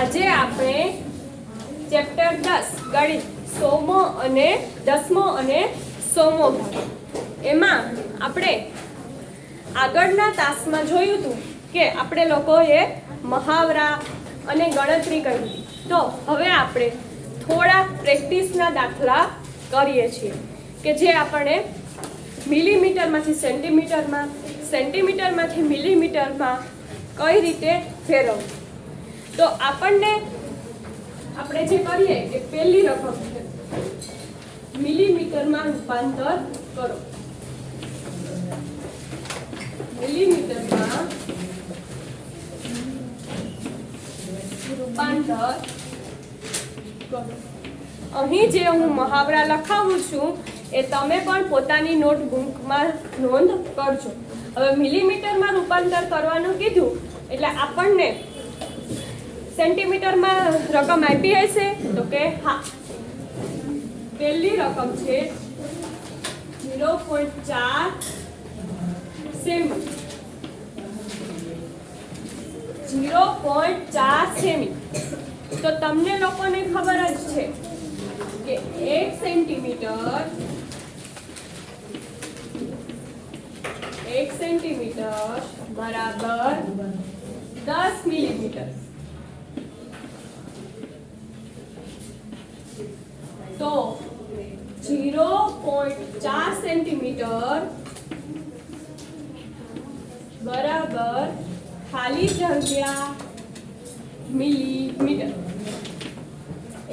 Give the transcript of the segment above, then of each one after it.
આજે આપણે ચેપ્ટર 10 ગણિત 100મો અને 10મો અને 100મો ભાગ એમાં આપણે આગળના તાસમાં જોયું હતું કે આપણે લોકોએ મહાવરા અને ગણતરી કરી તો હવે આપણે થોડા પ્રેક્ટિસના દાખલા કરીએ છીએ કે જે આપણે મિલીમીટરમાંથી સેન્ટીમીટરમાં સેન્ટીમીટરમાંથી મિલીમીટરમાં કઈ રીતે ફેરવવું તો આપણે જે કરીએ કે પહેલી રકમ છે મિલીમીટરમાં રૂપાંતર કરો મિલીમીટરમાં રૂપાંતર કરો અહીં જે હું મહાવરા લખાવું છું એ તમે પણ પોતાની નોટબુકમાં નોંધ કરજો હવે મિલીમીટરમાં રૂપાંતર કરવાનું કીધું એટલે આપણને સેન્ટીમીટરમાં રકમ આપી હશે તો કે હા પહેલી રકમ છે 0.4 સેમી 0.4 સેમી તો તમને લોકોને ખબર જ છે કે 1 સેન્ટીમીટર બરાબર 10 મિલીમીટર તો 0.4 સેન્ટીમીટર બરાબર ખાલી જગ્યા મિલીમીટર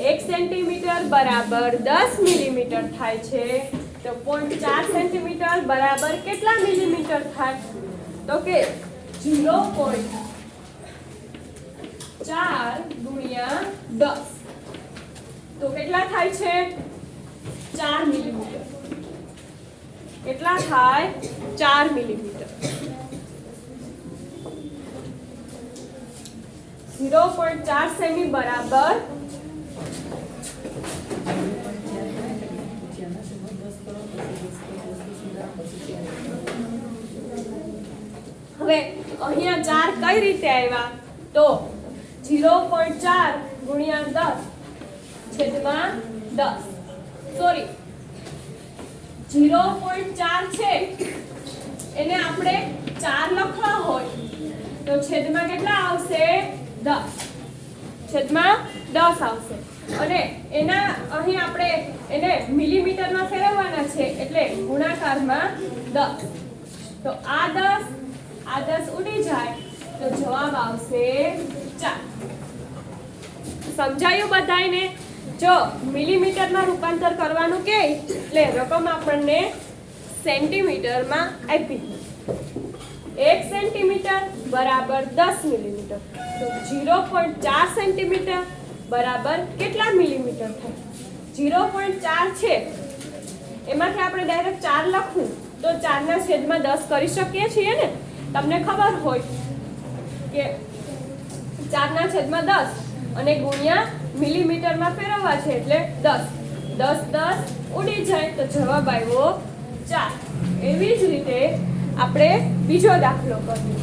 1 સેન્ટીમીટર બરાબર 10 મિલીમીટર થાય છે તો 0.4 સેન્ટીમીટર બરાબર કેટલા મિલીમીટર થાય તો કે 0.4 ગુણ્યા 10 તો કેટલા થાય છે 4 મિલીમીટર કેટલા થાય 4 મિલીમીટર 0.4 સેમી બરાબર હવે અહીંયા 4 કઈ રીતે આવ્યા તો 0.4 ગુણ્યા 10 છેદમાં 10 સોરી 0.4 છે એને આપણે 4 લખવા હોય તો છેદમાં કેટલા આવશે 10 છેદમાં 10 આવશે અને એના અહીં આપણે એને મિલીમીટરમાં ફેરવવાના છે એટલે ગુણાકારમાં 10 તો આ 10 ઉડી જાય તો જવાબ આવશે 4 સમજાયું બધાયને જો મિલીમીટરમાં રૂપાંતર કરવાનું કે એટલે રકમ આપણને સેન્ટીમીટરમાં આપી 1 સેન્ટીમીટર બરાબર 10 મિલીમીટર તો 0.4 સેન્ટીમીટર બરાબર કેટલા મિલીમીટર થાય 0.4 છે એમાંથી આપણે ડાયરેક્ટ 4 લખવું તો 4 ના છેદમાં 10 કરી શકીએ છીએ ને તમને ખબર હોય કે 4 ના છેદમાં 10 અને ગુણ્યા મિલીમીટરમાં ફેરવવા છે એટલે 10 ઉડી જાય તો જવાબ આવ્યો 4 એવી જ રીતે આપણે બીજો દાખલો કરીએ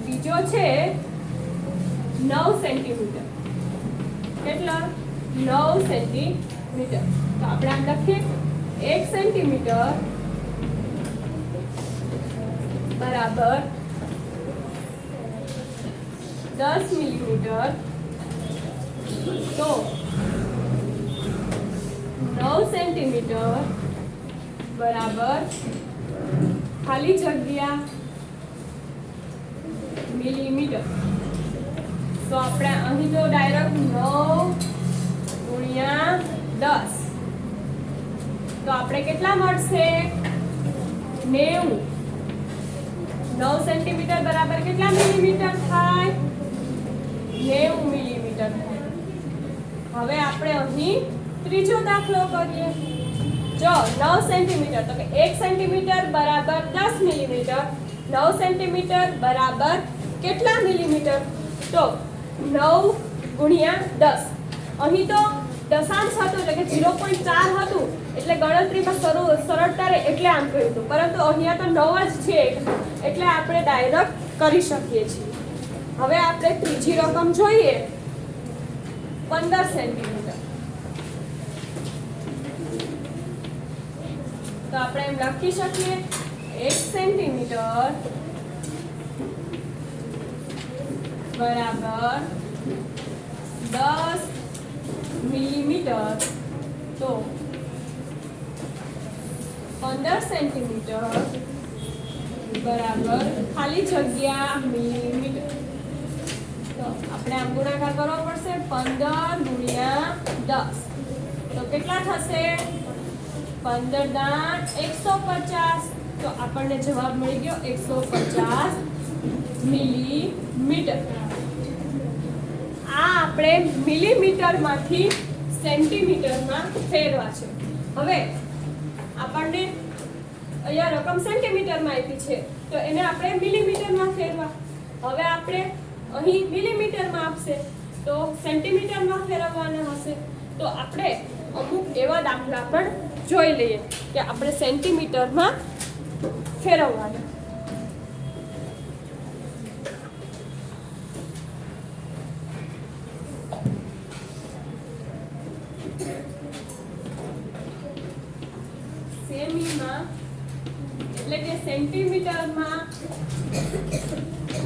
બીજો છે 9 સેન્ટીમીટર કેટલા 9 સેન્ટીમીટર તો આપણે આમ લખીએ 1 સેન્ટીમીટર બરાબર 10 મિલીમીટર તો 9 સેન્ટીમીટર બરાબર ખાલી જગ્યા મિલીમીટર તો આપણે અહીં તો ડાયરેક્ટ 9 ગુણ્યા 10 તો આપણે કેટલા મળશે 90 9 સેન્ટીમીટર બરાબર કેટલા મિલીમીટર થાય 90 મિલીમીટર થાય હવે આપણે અહીં ત્રીજો દાખલો કરીએ જો 9 સેન્ટીમીટર તો કે 1 સેન્ટીમીટર બરાબર 10 મિલીમીટર 9 સેન્ટીમીટર બરાબર કેટલા મિલીમીટર તો 9 ગુણ્યા 10 અહીં તો દશાંશ હતું એટલે કે 0.4 હતું એટલે ગણતરીમાં સરળતા રહે એટલે આમ કહ્યું હતું પરંતુ અહીંયા તો 9 જ છે એટલે આપણે ડાયરેક્ટ કરી શકીએ છીએ હવે આપણે ત્રીજી રકમ જોઈએ 15 સેન્ટીમીટર. તો આપણે એમ લખી શકીએ 1 સેન્ટીમીટર બરાબર 10 મિલીમીટર. તો 15 સેન્ટીમીટર બરાબર ખાલી જગ્યા મિલીમીટર. તો આપણે આમ ગુણાકાર કરવો પડશે 15 ગુણ્યા 10. તો કેટલા થશે? 15 દાન 150. તો આપણને જવાબ મળી ગયો 150 મિલીમીટર. આ આપણે મિલીમીટરમાંથી સેન્ટીમીટરમાં ફેરવા છે. હવે આપણને અહીંયા રકમ સેન્ટીમીટરમાં આપી છે તો એને આપણે મિલીમીટરમાં ફેરવા. હવે આપણે અહીં મિલીમીટરમાં આપશે તો સેન્ટીમીટરમાં ફેરવવાના હશે. તો આપણે અમુક એવા દાખલા પણ જોઈ લઈએ કે આપણે સેન્ટીમીટરમાં ફેરવવાના. સેમીમાં એટલે કે સેન્ટીમીટરમાં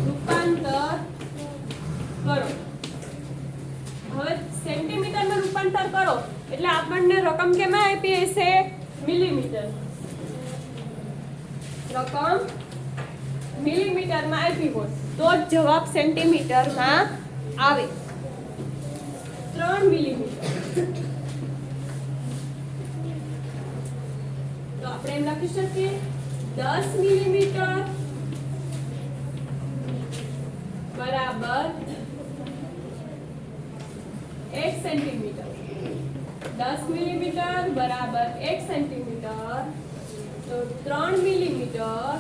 રૂપાંતર કરો. હવે સેન્ટીમીટરમાં રૂપાંતર કરો એટલે આપણને રકમ કેમાં આપી હશે? મિલીમીટર. રકમ મિલીમીટરમાં આપી હોય તો જ જવાબ સેન્ટીમીટરમાં આવે. 3 મિલીમીટર. તો આપણે એમ લખી શકીએ 10 મિલીમીટર બરાબર 1 સેન્ટીમીટર. 10 મિલીમીટર બરાબર 1 સેન્ટીમીટર. તો 3 મિલીમીટર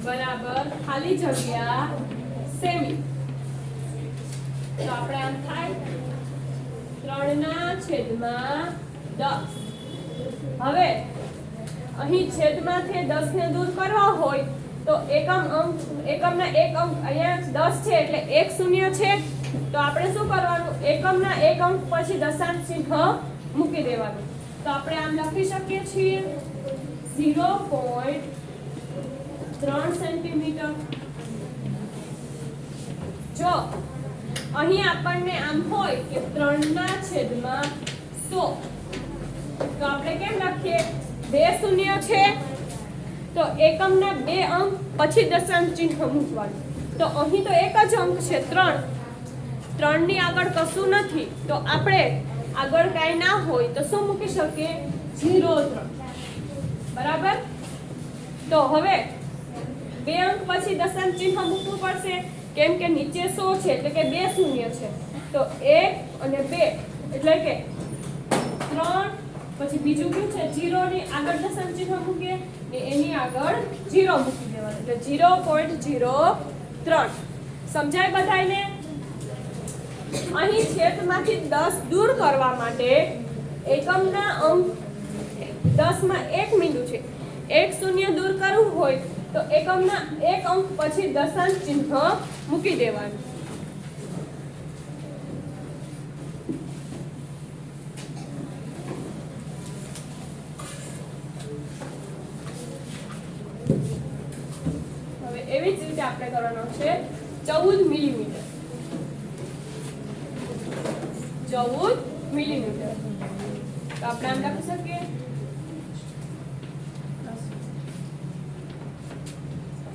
બરાબર ખાલી જગ્યા સેમી. તો આપણે આમ થાય 3/10. હવે અહીં છેદમાંથી 10 ને દૂર કરવા હોય તો એકમના એક અંક અહીંયા 10 છે એટલે 1 શૂન્ય છે. તો આપણે શું કરવાનું? એકમના એક અંક પછી દશાંશ ચિહ્ન મૂકી દેવાનું. તો આપણે આમ લખી શકીએ છીએ 0.3 સેન્ટીમીટર. જો અહીં આપણને આમ હોય કે 3/100 તો આપણે કેમ લખીએ? 2 શૂન્ય છે તો એકમના 2 અંક પછી દશાંશ ચિહ્ન મૂકવાનું. તો અહીં તો એક જ અંક છે 3. 3 ની આગળ કશું નથી તો આપણે આગળ કાંઈ ના હોય તો શું મૂકી શકીએ? 0.3. બરાબર. તો હવે 2 અંક પછી દશાંશ ચિહ્ન મૂકવું પડશે કેમ કે નીચે 100 છે એટલે કે 2 શૂન્ય છે. તો 1 અને 2 એટલે કે 3 પછી બીજું કયું છે 0 ની આગળ દશાંશ ચિહ્ન મૂકીએ ને એની આગળ 0 મૂકી દેવાનું એટલે 0.03. સમજાય બધાયને? અહીં છેદમાંથી 10 દૂર કરવા માટે એકમના અંક 10 માં 1 બિંદુ છે. 1 શૂન્ય દૂર કરવું હોય તો એકમના 1 અંક પછી દશાંશ ચિહ્ન મૂકી દેવાનું. હવે એવી જ રીતે આપણે કરવાનો છે 14 મિલીમીટર. 14 મિલીમીટર. તો આપણે આમ લખી શકીએ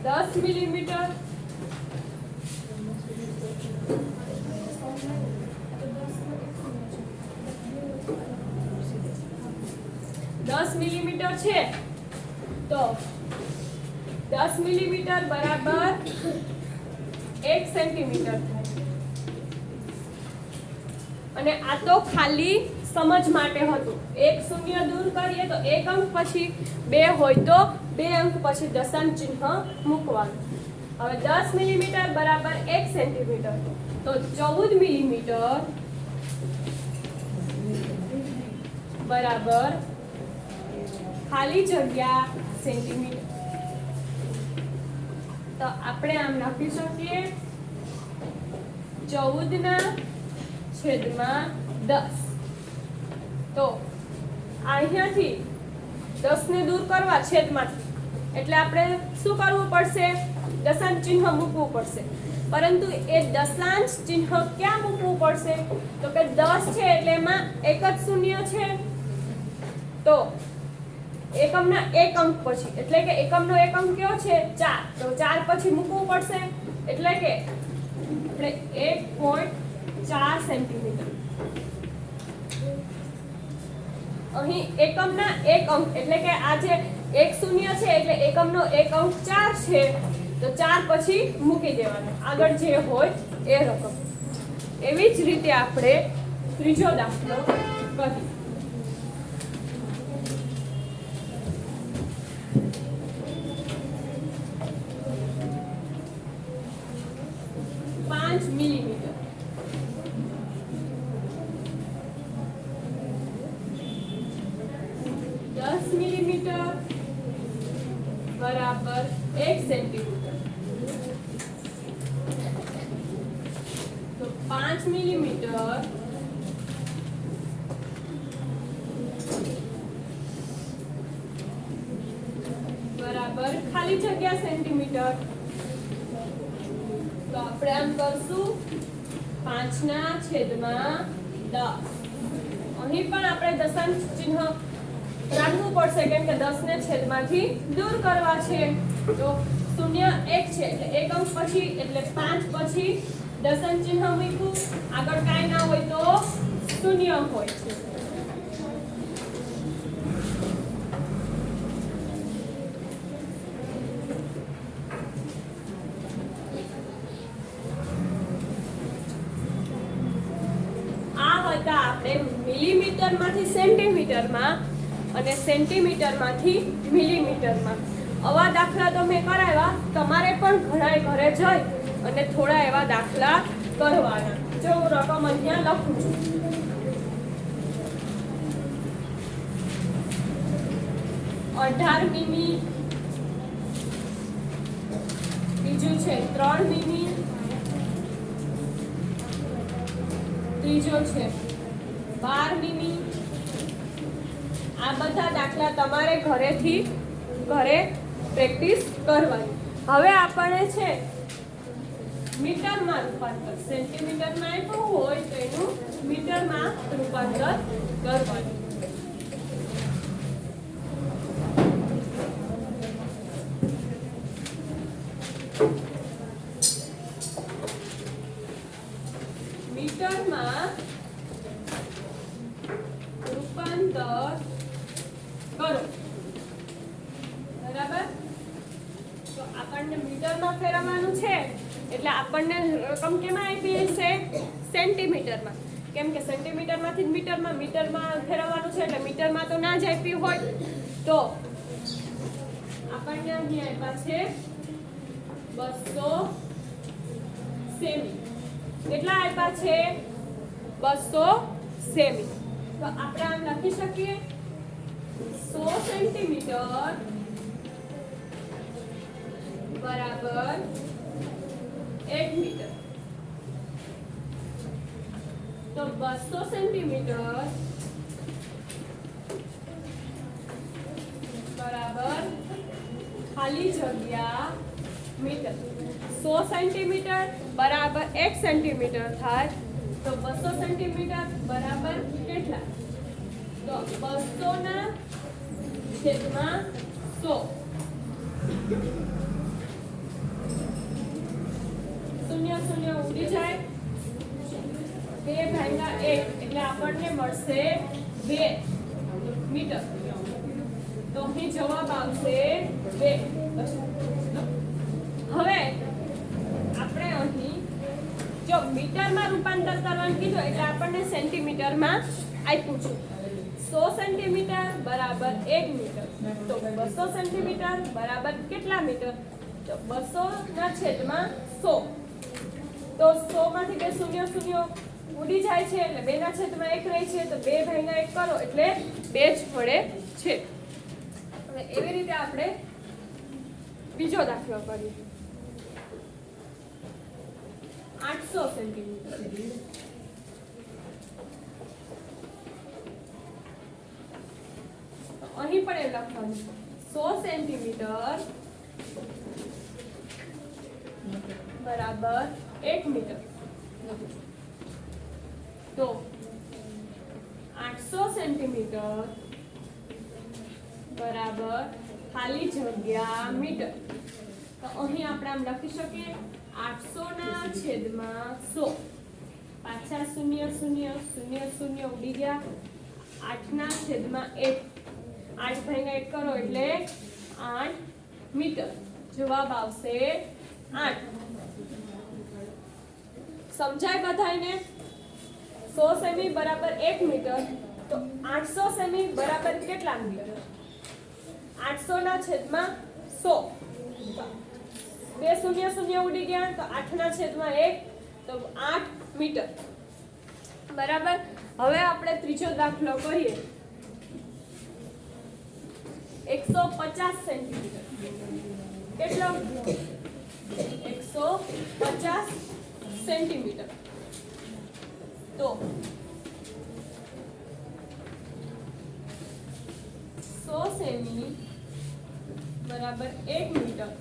10 મિલીમીટર મિલીમીટર છે તો 10 મિલીમીટર બરાબર 1 સેન્ટીમીટર થાય. અને આ તો ખાલી સમજ માટે હતું. 1 શૂન્ય દૂર કરીએ તો 1 અંક પછી 2 હોય તો 2 અંક પછી દશાંશ ચિહ્ન મૂકવાનું. હવે 10 મિલીમીટર બરાબર 1 સેન્ટીમીટર તો 14 મિલીમીટર બરાબર ખાલી જગ્યા સેન્ટીમીટર. તો આપણે આમ લખી શકીએ 14/10 તો અહીંયાથી 10 ને દૂર કરવા છેદમાંથી એટલે આપણે શું કરવું પડશે દશાંશ ચિહ્ન મૂકવું પડશે પરંતુ એ દશાંશ ચિહ્ન ક્યાં મૂકવું પડશે તો કે 10 છે એટલે એમાં એક જ શૂન્ય છે તો એકમના એક અંક પછી એટલે કે એકમનો એક અંક કયો છે 4 તો 4 પછી મૂકવું પડશે એટલે કે આપણે 1.4 સેન્ટીમીટર અહીં એકમના એક અંક એટલે કે આ જે એક શૂન્ય છે એટલે એકમનો એક અંક 4 છે તો 4 પછી મૂકી દેવાનો આગળ જે હોય એ રકમ એવી જ રીતે આપણે ત્રીજો દાખલો કરીએ 5 મિલીમીટર 10 મિલીમીટર બરાબર 1 સેન્ટીમીટર તો 5 મિલીમીટર બરાબર ખાલી જગ્યા સેન્ટીમીટર તો આપણે આમ કરશું 5/10 અહીં પણ આપણે દશાંશ ચિહ્ન રાખવું પડશે કેમ કે 10 ને છેદમાંથી દૂર કરવા છે તો 0 1 છે એટલે એક અંક પછી એટલે 5 પછી દશાંશ ચિહ્ન મૂક્યું આગળ કાંઈ ના હોય તો 0 હોય છે આપણે મિલીમીટરમાંથી સેન્ટીમીટરમાં અને સેન્ટીમીટરમાંથી મિલીમીટરમાં આવા દાખલા તો મેં કરાવ્યા તમારે પણ ઘણાય ઘરે જઈ અને થોડા એવા દાખલા કરવાના જો હું રકમ અહીંયા લખું છું 18 મીમી બીજું છે 3 મીમી ત્રીજો છે 12 મીમી આ બધા દાખલા તમારે ઘરે પ્રેક્ટિસ કરવાની હવે આપણે છે મીટરમાં રૂપાંતર સેન્ટીમીટરમાં આપ્યું હોય તો એનું મીટરમાં રૂપાંતર કરવાનું મીટરમાં રૂપાંતર કરો બરાબર તો આપણને મીટરમાં ફેરવવાનું છે એટલે આપણને રકમ કેમાં આપી છે સેન્ટીમીટરમાં કેમ કે સેન્ટીમીટરમાંથી મીટરમાં ફેરવવાનું છે એટલે મીટરમાં તો ના જ આપ્યું હોય તો આપણને અહીં આપ્યા છે 200 સેમી કેટલા આપ્યા છે 200 સેમી તો આપણે આમ લખી શકીએ 100 સેન્ટીમીટર બરાબર 1 મીટર તો 200 સેન્ટીમીટર બરાબર ખાલી જગ્યા મીટર 100 સેન્ટીમીટર બરાબર 1 સેન્ટીમીટર થાય તો 200 સેન્ટીમીટર બરાબર કેટલા તો 200 ના છેદમાં 100 શૂન્ય શૂન્ય ઉડી જાય 2/1 એટલે આપણને મળશે 2 મીટર તો અહીં જવાબ આવશે 2 હવે આપણે અહીં જો મીટરમાં રૂપાંતર કરવાનું કીધું એટલે આપણને સેન્ટીમીટરમાં આપ્યું છે 100 સેન્ટીમીટર બરાબર 1 મીટર તો 200 સેન્ટીમીટર બરાબર કેટલા મીટર તો 200 ના છેદમાં 100 તો 100 માંથી 2 શૂન્ય શૂન્ય ઉડી જાય છે એટલે 2 ના છેદમાં 1 રહે છે તો 2/1 કરો એટલે 2 જ મળે છે હવે એવી રીતે આપણે બીજો દાખલો કરીએ 800 સેન્ટીમીટર. અહીં પણ એ લખવાનું 100 સેન્ટીમીટર બરાબર 1 મીટર. તો 800 સેન્ટીમીટર બરાબર ખાલી જગ્યા મીટર. તો અહીં આપણે આમ લખી શકીએ 800 ના છેદમાં 100. પાછા 0 0 0 0 ઉડી ગયા. 8 ના છેદમાં 1. 8 ભાગ્યા 1 કરો એટલે 8 મીટર. જવાબ આવશે 8. સમજાય બધાને? 100 સેમી બરાબર 1 મીટર. તો 800 સેમી બરાબર કેટલા મીટર? 800 ના છેદમાં 100. બે 0 0 ઉડી ગયા તો 8 ના છેદમાં 1 તો 8 મીટર. બરાબર. હવે આપણે ત્રીજો દાખલો કરીએ. 150 સેન્ટીમીટર. કેટલો? 150 સેન્ટીમીટર. તો 100 સેમી બરાબર 1 મીટર.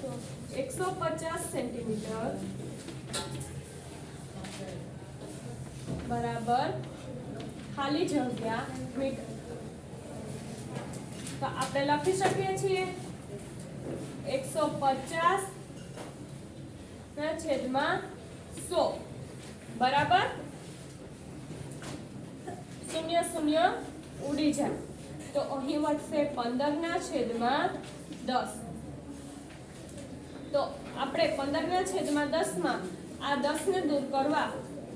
તો 150 સેન્ટીમીટર બરાબર ખાલી જગ્યા મીટર. તો આપણે લખી શકીએ છીએ 150 ના છેદમાં 100 બરાબર 0 0 ઉડી જાય તો અહીં વધશે 15 ના છેદમાં 10. તો આપણે 15 ના છેદમાં 10 માં આ 10 ને દૂર કરવા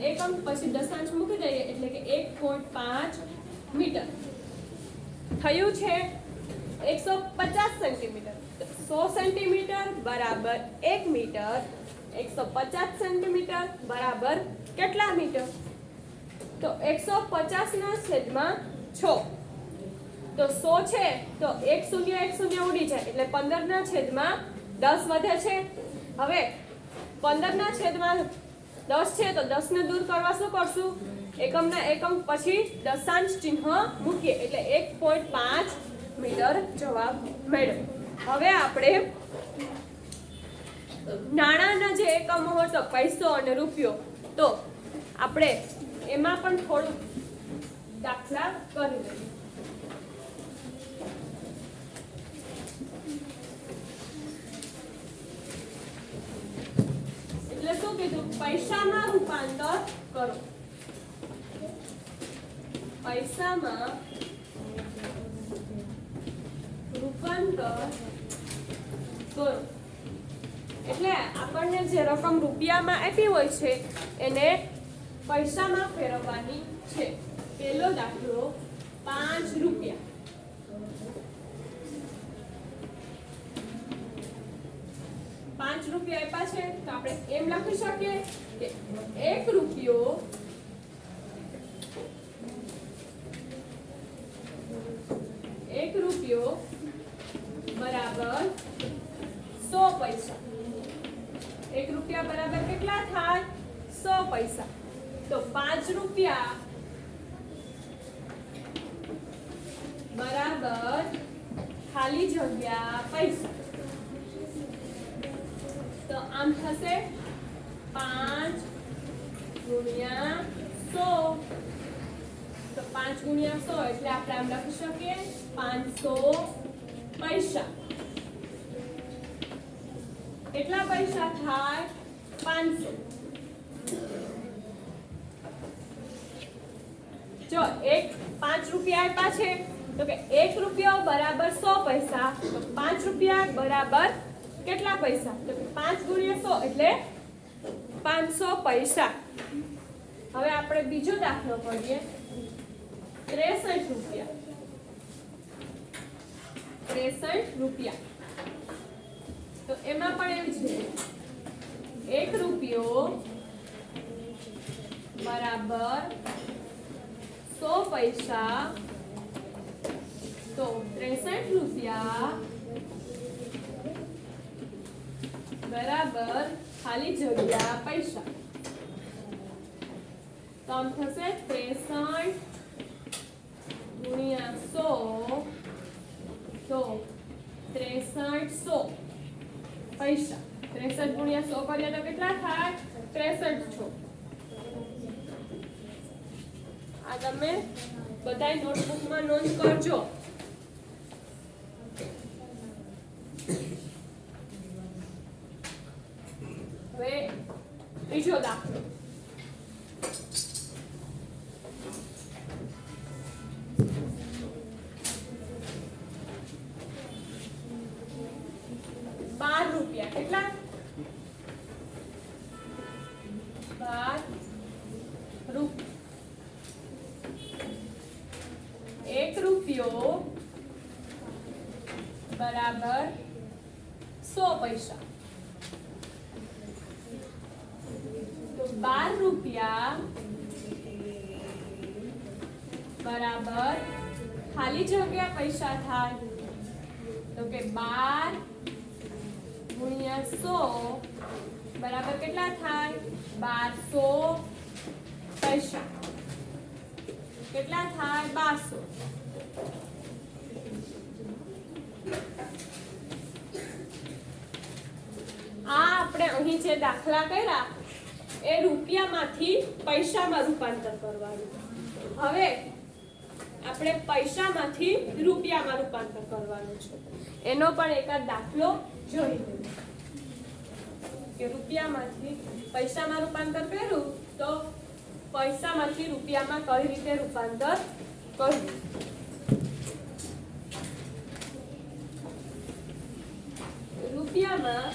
એક અંક પછી દશાંશ મૂકી દઈએ એટલે કે 1.5 મીટર થયું છે. 150 સેન્ટીમીટર. 100 સેન્ટીમીટર બરાબર 1 મીટર. 150 સેન્ટીમીટર બરાબર કેટલા મીટર? તો 150 ના છેદમાં 6. તો 100 છે તો 1 0 1 0 ઉડી જાય એટલે 15 ના છેદમાં 10 વધે છે. હવે 15 ના છેદમાં 10 છે તો 10 ને દૂર કરવા શું કરશું? એકમના એકમ પછી દશાંશ ચિહ્ન મૂકીએ એટલે 1.5 મીટર જવાબ મળ્યો. હવે આપણે નાણાંના જે એકમો હતો પૈસો અને રૂપિયો તો આપણે એમાં પણ થોડું દાખલા કરી લઈએ. એટલે શું કીધું? પૈસામાં રૂપાંતર કરો. પૈસામાં રૂપાંતર કરો એટલે આપણને જે રકમ રૂપિયામાં આપી હોય છે એને પૈસામાં ફેરવવાની છે. પહેલો દાખલો 5 રૂપિયા. 5 રૂપિયા આપ્યા છે તો આપણે એમ લખી શકીએ કે 1 રૂપિયો બરાબર 100 પૈસા. 1 રૂપિયા બરાબર કેટલા થાય? 100 પૈસા. તો 5 રૂપિયા બરાબર ખાલી જગ્યા પૈસા. તો આમ થશે 5 ગુણ્યા 100. તો 5 ગુણ્યા 100 એટલે આપણે આમ લખી શકીએ 500 પૈસા. કેટલા પૈસા થાય? 500. જો 5 રૂપિયા આપ્યા છે તો કે 1 રૂપિયો બરાબર 100 પૈસા. તો 5 રૂપિયા બરાબર કેટલા પૈસા? તો 5 ગુણ્યા 100 એટલે 500 પૈસા. હવે આપણે બીજો દાખલો કરીએ. 63 રૂપિયા. 63 રૂપિયા. તો એમાં પણ એવું છે 1 રૂપિયો બરાબર 100 પૈસા. તો 63 રૂપિયા બરાબર ખાલી જગ્યા પૈસા. તો આમ થશે 63 ગુણ્યા 100 તો 6300 પૈસા. 63 ગુણ્યા 100 કરીએ તો કેટલા થાય? 6300. આ તમે બધાય નોટબુકમાં નોંધ કરજો. હવે ત્રીજો દાખલો. ₹12 કેટલા? 12 રૂપિયા. 1 રૂપિયો બરાબર 100 પૈસા. તો 12 રૂપિયા બરાબર ખાલી જગ્યા પૈસા થાય. તો કે 12 ગુણ્યા 100 બરાબર કેટલા થાય? 1200 પૈસા. કેટલા થાય? 1200. આ આપણે અહીં જે દાખલા કર્યા એ રૂપિયામાંથી પૈસામાં રૂપાંતર કરવાનું. હવે આપણે પૈસામાંથી રૂપિયામાં રૂપાંતર કરવાનું છે. એનો પણ એકાદ દાખલો જોઈ લઈએ કે રૂપિયામાંથી પૈસામાં રૂપાંતર કર્યું તો પૈસામાંથી રૂપિયામાં કઈ રીતે રૂપાંતર કરવું. રૂપિયામાં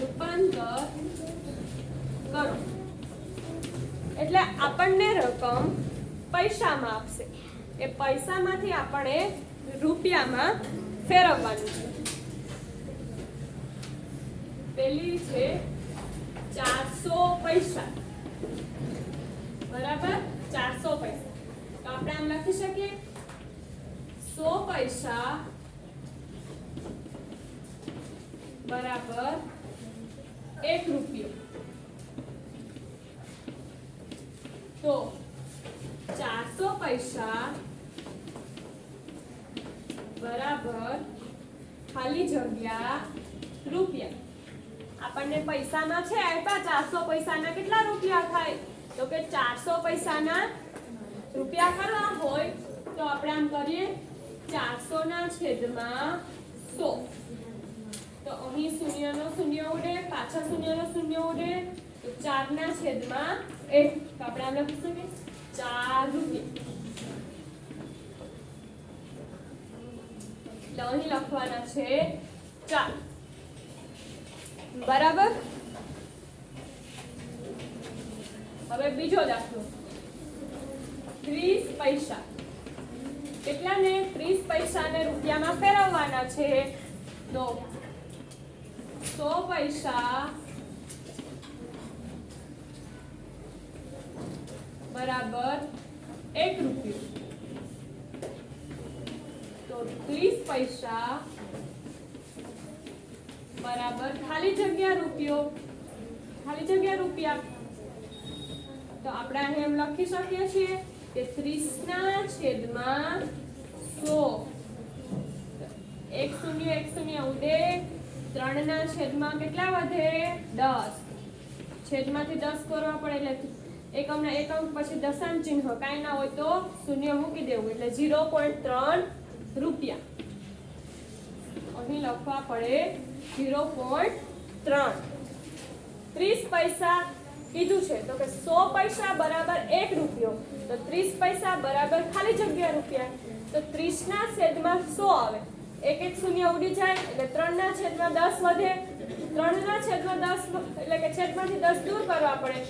રૂપાંતર કરો એટલે આપણને રકમ પૈસામાં આપશે. એ પૈસામાંથી આપણે રૂપિયામાં ફેરવવાનું છે. પેલી છે 400 પૈસા બરાબર 400 પૈસા. તો આપણે આમ લખી શકીએ 100 પૈસા બરાબર 1 રૂપિયો. તો 400 પૈસા બરાબર ખાલી જગ્યા રૂપિયા. આપણને પૈસાના છે આપ્યા 400 પૈસાના કેટલા રૂપિયા થાય? તો કે 400 પૈસાના રૂપિયા કરવા હોય તો આપણે આમ કરીએ 400 ના છેદમાં 100. તો અહીં શૂન્યનો શૂન્ય ઉડે, પાછા શૂન્યનો શૂન્ય ઉડે, તો 4 ના છેદમાં 1. તો આપણે આમ લખી શકીએ 4 રૂપિયા. એટલે અહીં લખવાના છે 4 બરાબર. હવે બીજો દાખલો 30 પૈસા. કેટલાને? 30 પૈસાને રૂપિયામાં ફેરવવાના છે. તો 100 પૈસા બરાબર 1 રૂપિયો. તો 30 પૈસા બરાબર ખાલી જગ્યા રૂપિયો. ખાલી જગ્યા રૂપિયા. તો આપણે અહીં એમ લખી શકીએ છીએ કે 30 ના છેદમાં 100. 1 શૂન્ય ઉડે, 3 ના છેદમાં કેટલા વધે? 10. છેદમાંથી 10 કરવા પડે એટલે એકમના એકમ પછી દશાંશ ચિહ્ન કાંઈ ના હોય તો શૂન્ય મૂકી દેવું એટલે 0.3 રૂપિયા. અહીં લખવા પડે 0.3. 30 પૈસા કીધું છે તો કે 100 પૈસા બરાબર 1 રૂપિયો. તો 30 પૈસા બરાબર ખાલી જગ્યા રૂપિયા. તો 30 ના છેદમાં 100 આવે. એક શૂન્ય ઉડી જાય એટલે 3 ના છેદમાં 10 વધે. 3 ના છેદમાં 10 એટલે કે છેદમાંથી 10 દૂર કરવા પડે